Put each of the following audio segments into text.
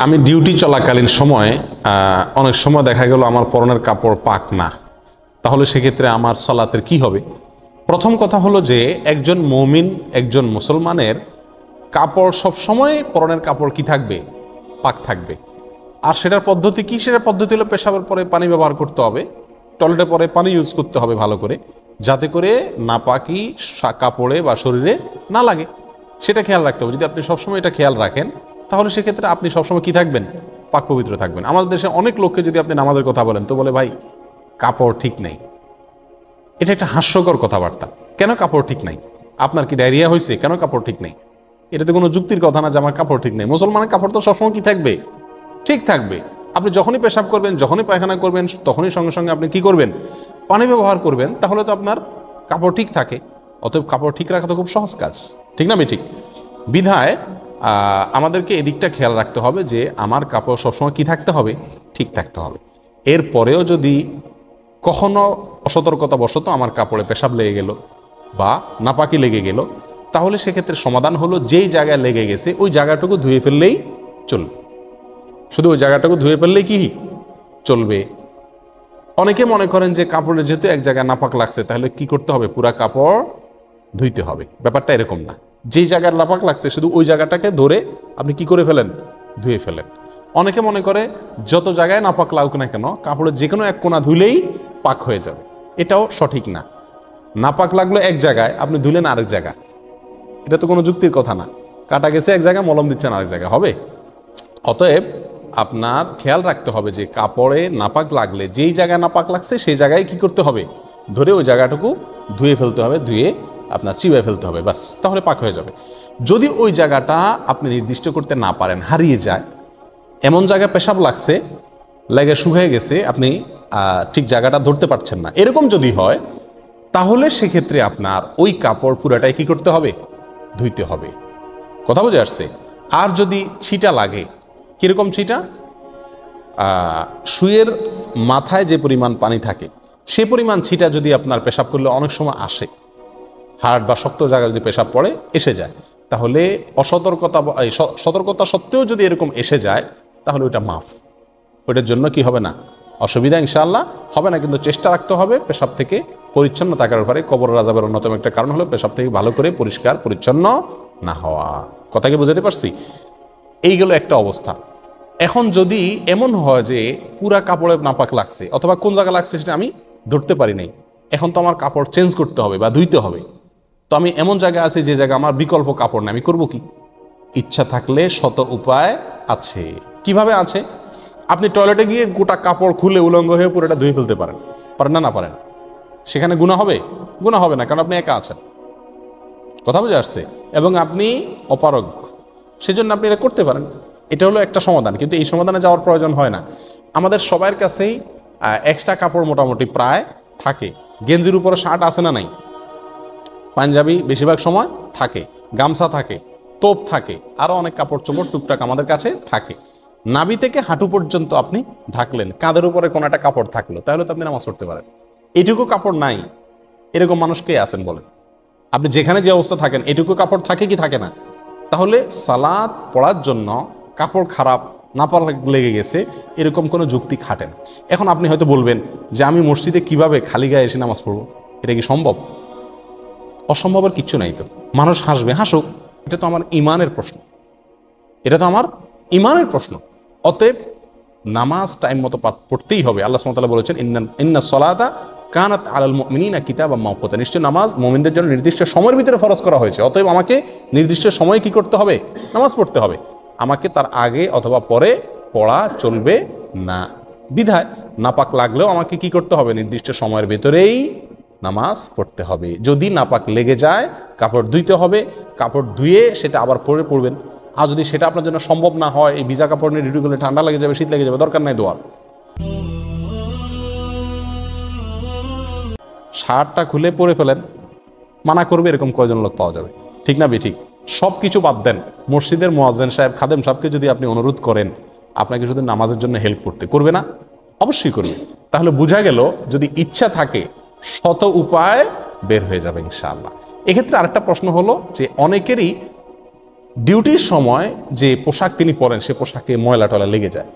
আমি ডিউটি চলাকালীন সময় অনেক সময় দেখা গেল আমার পরনের কাপড় পাক না, তাহলে সেক্ষেত্রে আমার সালাতের কি হবে? প্রথম কথা হলো যে একজন মুমিন, একজন মুসলমানের কাপড় সব সময় পরনের কাপড় কি থাকবে? পাক থাকবে। আর সেটার পদ্ধতি কি? সেটার পদ্ধতি হলো পেশাবের পরে পানি ব্যবহার করতে হবে, টয়লেটের পরে পানি ইউজ করতে হবে ভালো করে, যাতে করে নাপাকি কাপড়ে বা শরীরে না লাগে, সেটা খেয়াল রাখতে হবে। যদি আপনি সবসময় এটা খেয়াল রাখেন তাহলে সেক্ষেত্রে আপনি সবসময় কি থাকবেন? পাক পবিত্র থাকবেন। আমাদের দেশে অনেক লোককে যদি আপনি নামাজের কথা বলেন তো বলে ভাই কাপড় ঠিক নেই। এটা একটা হাস্যকর কথাবার্তা। কেন কাপড় ঠিক নাই? আপনার কি ডায়রিয়া হয়েছে? কেন কাপড় ঠিক নেই? এটা তো কোনো যুক্তির কথা না যে আমার কাপড় ঠিক নেই। মুসলমানের কাপড় তো সবসময় কি থাকবে? ঠিক থাকবে। আপনি যখনই পেশাব করবেন, যখনই পায়খানা করবেন, তখনই সঙ্গে সঙ্গে আপনি কি করবেন? পানি ব্যবহার করবেন, তাহলে তো আপনার কাপড় ঠিক থাকে। অতএব কাপড় ঠিক রাখা তো খুব সহজ কাজ, ঠিক না? আমি ঠিক বিধায় আমাদেরকে এদিকটা খেয়াল রাখতে হবে যে আমার কাপড় সবসময় কি থাকতে হবে? ঠিক থাকতে হবে। এরপরেও যদি কখনো অসতর্কতাবশত আমার কাপড়ে পেশাব লেগে গেল বা নাপাকি লেগে গেল, তাহলে সেক্ষেত্রে সমাধান হলো যেই জায়গায় লেগে গেছে ওই জায়গাটুকু ধুয়ে ফেললেই চলবে। শুধু ওই জায়গাটুকু ধুয়ে ফেললেই কি চলবে? অনেকে মনে করেন যে কাপড়ে যেহেতু এক জায়গায় নাপাক লাগছে তাহলে কি করতে হবে? পুরা কাপড় ধুইতে হবে। ব্যাপারটা এরকম না। যেই জায়গার নাপাক লাগছে শুধু ওই জায়গাটাকে ধরে আপনি কি করে ফেলেন? ধুয়ে ফেলেন। অনেকে মনে করে যত জায়গায় নাপাক লাগুক না কেন কাপড়ের যে কোনো এক কোণা ধুইলেই পাক হয়ে যাবে। এটাও সঠিক না। নাপাক লাগলো এক জায়গায়, আপনি ধুলেন আরেক জায়গায়, এটা তো কোনো যুক্তির কথা না। কাটা গেছে এক জায়গায়, মলম দিচ্ছেন আরেক জায়গায়, হবে? অতএব আপনার খেয়াল রাখতে হবে যে কাপড়ে নাপাক লাগলে যেই জায়গায় নাপাক লাগছে সেই জায়গায় কি করতে হবে? ধরে ওই জায়গাটুকু ধুয়ে ফেলতে হবে, ধুয়ে আপনার চিবায় ফেলতে হবে, বাস, তাহলে পাক হয়ে যাবে। যদি ওই জায়গাটা আপনি নির্দিষ্ট করতে না পারেন, হারিয়ে যায়, এমন জায়গায় পেশাব লাগছে, লেগে শুকিয়ে গেছে, আপনি ঠিক জায়গাটা ধরতে পারছেন না, এরকম যদি হয় তাহলে সেক্ষেত্রে আপনার ওই কাপড় পুরাটাই কি করতে হবে? ধুইতে হবে। কথা বুঝে আসছে? আর যদি ছিটা লাগে, কিরকম ছিটা? শুয়ের মাথায় যে পরিমাণ পানি থাকে সে পরিমাণ ছিটা যদি আপনার পেশাব করলে অনেক সময় আসে, হার্ড বা শক্ত জায়গায় যদি পেশাব পড়ে এসে যায়, তাহলে সতর্কতা সত্ত্বেও যদি এরকম এসে যায় তাহলে ওইটা মাফ। ওইটার জন্য কি হবে না? অসুবিধা ইনশাআল্লাহ হবে না। কিন্তু চেষ্টা রাখতে হবে পেশাব থেকে পরিচ্ছন্ন থাকার ব্যাপারে। কবর আযাবের অন্যতম একটা কারণ হলো পেশাব থেকে ভালো করে পরিষ্কার পরিচ্ছন্ন না হওয়া। কথা কি বুঝাতে পারছি? এই গেল একটা অবস্থা। এখন যদি এমন হয় যে পুরা কাপড়ে নাপাক লাগছে অথবা কোন জায়গা লাগছে সেটা আমি ধরতে পারি নাই, এখন তো আমার কাপড় চেঞ্জ করতে হবে বা ধুইতে হবে, তো আমি এমন জায়গায় আছি যে জায়গা আমার বিকল্প কাপড় নেই, আমি করবো কি? ইচ্ছা থাকলে শত উপায় আছে। কিভাবে আছে? আপনি টয়লেটে গিয়ে গোটা কাপড় খুলে উলঙ্গ হয়ে পুরোটা ধুয়ে ফেলতে পারেন, পারেন না? না পারেন? সেখানে গুনাহ হবে? গুনাহ হবে না, কারণ আপনি একা আছেন। কথা বুঝে আসছে? এবং আপনি অপারগ, সেজন্য আপনি এটা করতে পারেন। এটা হলো একটা সমাধান, কিন্তু এই সমাধানে যাওয়ার প্রয়োজন হয় না। আমাদের সবার কাছেই এক্সট্রা কাপড় মোটামুটি প্রায় থাকে। গেঞ্জির উপরে শার্ট আছে না নাই? পাঞ্জাবি বেশিরভাগ সময় থাকে, গামছা থাকে, তোপ থাকে, আরও অনেক কাপড় চোপড় টুকটাক আমাদের কাছে থাকে। নাভি থেকে হাঁটু পর্যন্ত আপনি ঢাকলেন, কাঁধের উপরে কোনো একটা কাপড় থাকলো, তাহলে তো আপনি নামাজ পড়তে পারেন। এটুকু কাপড় নাই, এরকম মানুষ কে আছেন বলেন? আপনি যেখানে যে অবস্থা থাকেন এটুকু কাপড় থাকে কি থাকে না? তাহলে সালাত পড়ার জন্য কাপড় খারাপ, নাপাক লেগে গেছে, এরকম কোনো যুক্তি খাটে না। এখন আপনি হয়তো বলবেন যে আমি মসজিদে কিভাবে খালি গায়ে এসে নামাজ পড়বো? এটা কি সম্ভব? অসম্ভবের কিচ্ছু নাই। তো মানুষ হাসবে, হাসুক, এটা তো আমার ইমানের প্রশ্ন, এটা তো আমার ইমানের প্রশ্ন। অতএব নামাজ টাইম মতো পড়তেই হবে। আল্লাহ সুবহানাহু ওয়া তাআলা বলেছেন ইন্নাস সালাতা কানাত আলাল মুমিনিনা কিতাবাম মাওকুতা, নিশ্চয় নামাজ মুমিনদের জন্য নির্দিষ্ট সময়ের ভিতরে ফরজ করা হয়েছে। অতএব আমাকে নির্দিষ্ট সময়ে কি করতে হবে? নামাজ পড়তে হবে। আমাকে তার আগে অথবা পরে পড়া চলবে না। বিধায় নাপাক লাগলেও আমাকে কি করতে হবে? নির্দিষ্ট সময়ের ভেতরেই নামাজ পড়তে হবে। যদি নাপাক লেগে যায় কাপড় ধুইতে হবে, কাপড় ধুয়ে সেটা আবার পরে পড়বেন। আর যদি সেটা আপনার জন্য সম্ভব না হয়, এই ভিজা কাপড় নিয়ে ডিউটি করলে ঠান্ডা লেগে যাবে, শীত লেগে যাবে, দরকার নাই দোয়ার। শার্টটা খুলে পরে ফেলেন, মানা করবে এরকম কয়জন লোক পাওয়া যাবে? ঠিক না বেঠিক? সব কিছু বাদ দেন, মসজিদের মুয়াজ্জিন সাহেব, খাদেম সাহেবকে যদি আপনি অনুরোধ করেন আপনাকে শুধু নামাজের জন্য হেল্প করতে, করবে না? অবশ্যই করবে। তাহলে বোঝা গেল যদি ইচ্ছা থাকে শত উপায় বের হয়ে যাবে ইনশাআল্লাহ। এক্ষেত্রে আরেকটা প্রশ্ন হলো যে অনেকেরই ডিউটির সময় যে পোশাক তিনি পরেন সে পোশাকে ময়লা টলা লেগে যায়,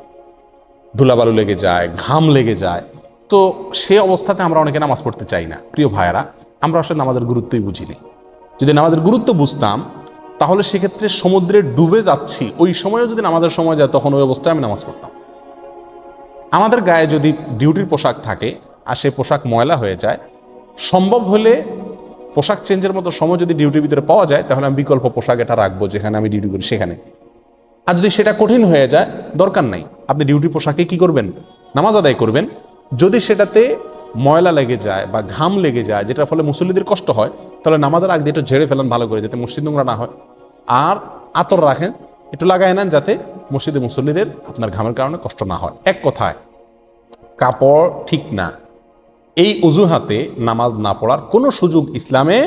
ধুলাবালু লেগে যায়, ঘাম লেগে যায়, তো সে অবস্থাতে আমরা অনেকে নামাজ পড়তে চাই না। প্রিয় ভাইয়েরা, আমরা আসলে নামাজের গুরুত্বই বুঝিনি। যদি নামাজের গুরুত্ব বুঝতাম তাহলে সেক্ষেত্রে সমুদ্রে ডুবে যাচ্ছি ওই সময়ও যদি নামাজের সময় যায় তখন ওই অবস্থায় আমি নামাজ পড়তাম। আমাদের গায়ে যদি ডিউটির পোশাক থাকে আর সেই পোশাক ময়লা হয়ে যায়, সম্ভব হলে পোশাক চেঞ্জের মতো সময় যদি ডিউটির ভিতরে পাওয়া যায় তাহলে আমি বিকল্প পোশাক এটা রাখবো যেখানে আমি ডিউটি করি সেখানে। আর যদি সেটা কঠিন হয়ে যায়, দরকার নাই, আপনি ডিউটি পোশাকে কি করবেন, নামাজ আদায় করবেন। যদি সেটাতে ময়লা লেগে যায় বা ঘাম লেগে যায় যেটার ফলে মুসল্লিদের কষ্ট হয়, তাহলে নামাজের আগে একটু ঝেড়ে ফেলেন ভালো করে, যাতে মসজিদ নোংরা না হয়। আর আতর রাখেন, একটু লাগায় নেন যাতে মসজিদে মুসল্লিদের আপনার ঘামের কারণে কষ্ট না হয়। এক কথায়, কাপড় ঠিক না এই অজুহাতে নামাজ না পড়ার কোনো সুযোগ ইসলামে